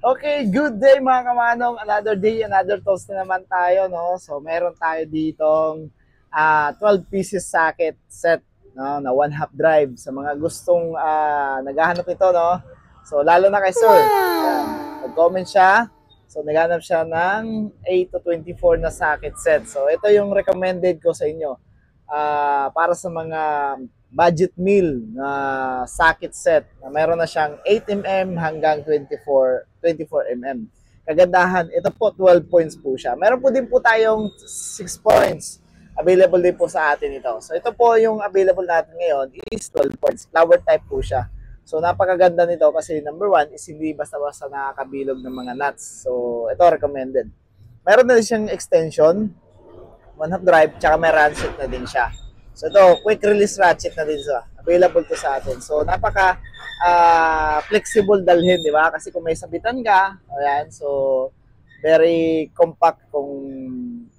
Okay, good day mga kamanong. Another day, another toast na naman tayo, no? So, meron tayo ditong 12 pieces socket set, no, na one half drive sa mga gustong naghahanap nito, no? So, lalo na kay Sir. Ayan, nag-comment siya. So, naghanap siya ng 8 to 24 na socket set. So, ito yung recommended ko sa inyo. Para sa mga budget meal na socket set na meron na siyang 8mm hanggang 24mm. Kagandahan, ito po 12 points po siya. Meron po din po tayong 6 points. Available din po sa atin ito. So ito po yung available natin ngayon is 12 points. Flower type po siya. So napakaganda nito kasi number 1 is hindi basta-basta nakakabilog ng mga nuts. So ito recommended. Meron na din siyang extension, one half drive, tsaka may ratchet na din siya. So ito, quick release ratchet na din siya. Available to sa atin. So napaka flexible dalhin, di ba? Kasi kung may sabitan ka, ayan, so very compact kung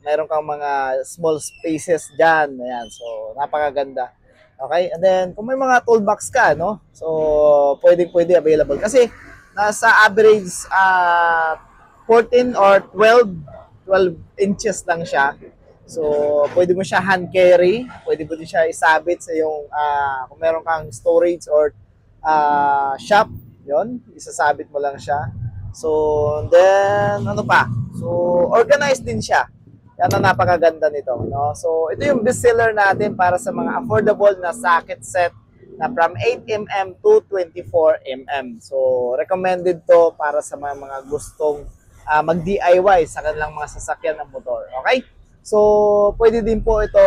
meron kang mga small spaces dyan. Ayan, so napakaganda. Okay, and then kung may mga toolbox ka, no? So pwede available. Kasi nasa average 14 or 12 inches lang siya. So, pwede mo siya hand carry, pwede mo din siya isabit sa yung, kung meron kang storage or shop, yon, isasabit mo lang siya. So, then, ano pa? So, organized din siya. Yan ang napakaganda nito, no? So, ito yung best seller natin para sa mga affordable na socket set na from 8mm to 24mm. So, recommended to para sa mga gustong mag-DIY sa kanilang mga sasakyan ng motor. Okay? So, pwede din po ito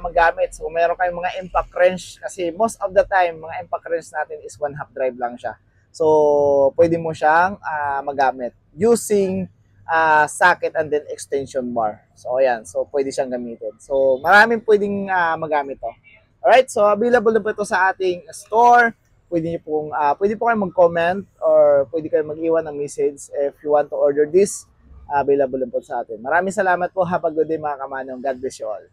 magamit. So, kung meron kayong mga impact wrench, kasi most of the time, mga impact wrench natin is one half drive lang siya. So, pwede mo siyang magamit using socket and then extension bar. So, ayan. So, pwede siyang gamitin. So, maraming pwedeng magamit to. Alright, so available na po ito sa ating store. Pwede po kayong mag-comment or pwede kayong mag-iwan ng message if you want to order this. Available din po sa atin. Maraming salamat po. Have a good day mga kamanong. God bless you all.